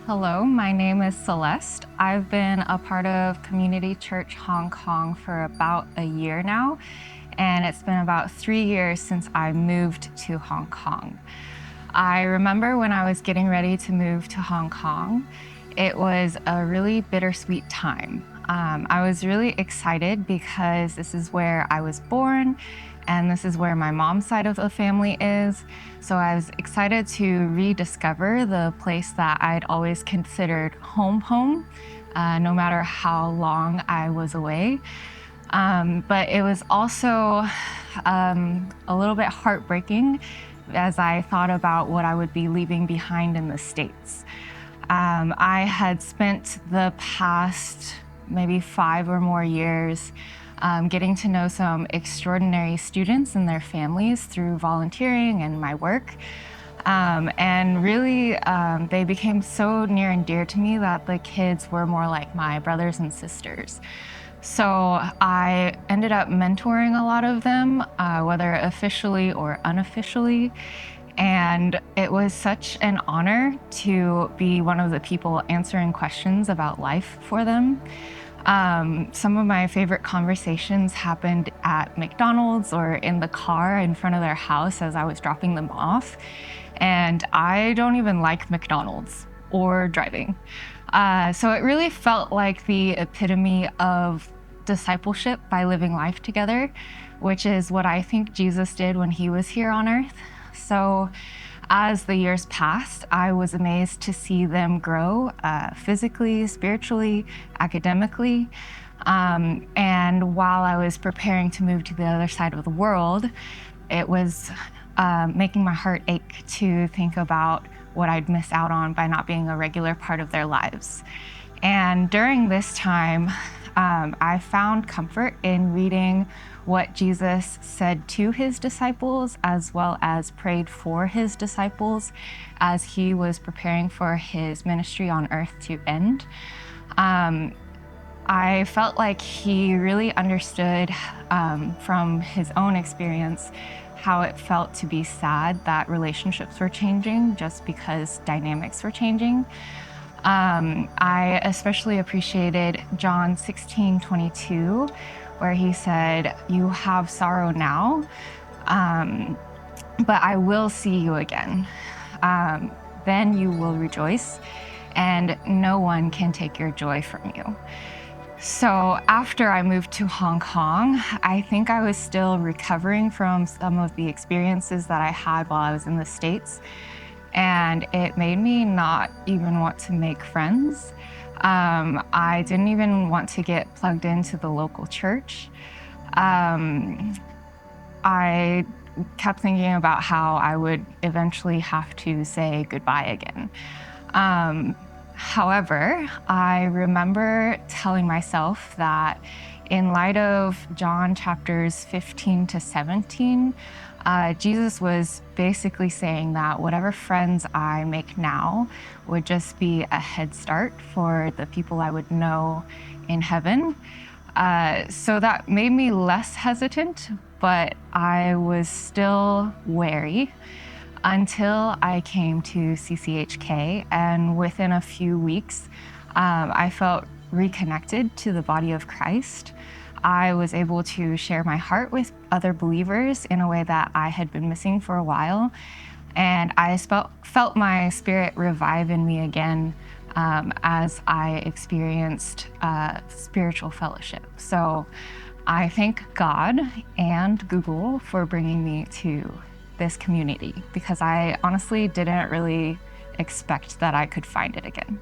Hello, my name is Celeste. I've been a part of Community Church Hong Kong for about a year now, and it's been about 3 years since I moved to Hong Kong. I remember when I was getting ready to move to Hong Kong, it was a really bittersweet time. I was really excited because this is where I was born and this is where my mom's side of the family is. So I was excited to rediscover the place that I'd always considered home, no matter how long I was away. But it was also a little bit heartbreaking as I thought about what I would be leaving behind in the States. I had spent the past maybe 5 or more years getting to know some extraordinary students and their families through volunteering and my work. And really, they became so near and dear to me that the kids were more like my brothers and sisters. So I ended up mentoring a lot of them, whether officially or unofficially. And it was such an honor to be one of the people answering questions about life for them. Some of my favorite conversations happened at McDonald's or in the car in front of their house as I was dropping them off. And I don't even like McDonald's or driving. So it really felt like the epitome of discipleship by living life together, which is what I think Jesus did when he was here on earth. So as the years passed, I was amazed to see them grow physically, spiritually, academically. And while I was preparing to move to the other side of the world, it was making my heart ache to think about what I'd miss out on by not being a regular part of their lives. And during this time, I found comfort in reading what Jesus said to his disciples, as well as prayed for his disciples as he was preparing for his ministry on earth to end. I felt like he really understood from his own experience how it felt to be sad that relationships were changing just because dynamics were changing. I especially appreciated John 16:22, where he said, "You have sorrow now, but I will see you again. Then you will rejoice, and no one can take your joy from you." So after I moved to Hong Kong, I think I was still recovering from some of the experiences that I had while I was in the States. And it made me not even want to make friends. I didn't even want to get plugged into the local church. I kept thinking about how I would eventually have to say goodbye again. However, I remember telling myself that in light of John chapters 15 to 17, Jesus was basically saying that whatever friends I make now would just be a head start for the people I would know in heaven. So that made me less hesitant, but I was still wary until I came to CCHK. And within a few weeks, I felt reconnected to the body of Christ. I was able to share my heart with other believers in a way that I had been missing for a while. And I felt my spirit revive in me again as I experienced spiritual fellowship. So I thank God and Google for bringing me to this community, because I honestly didn't really expect that I could find it again.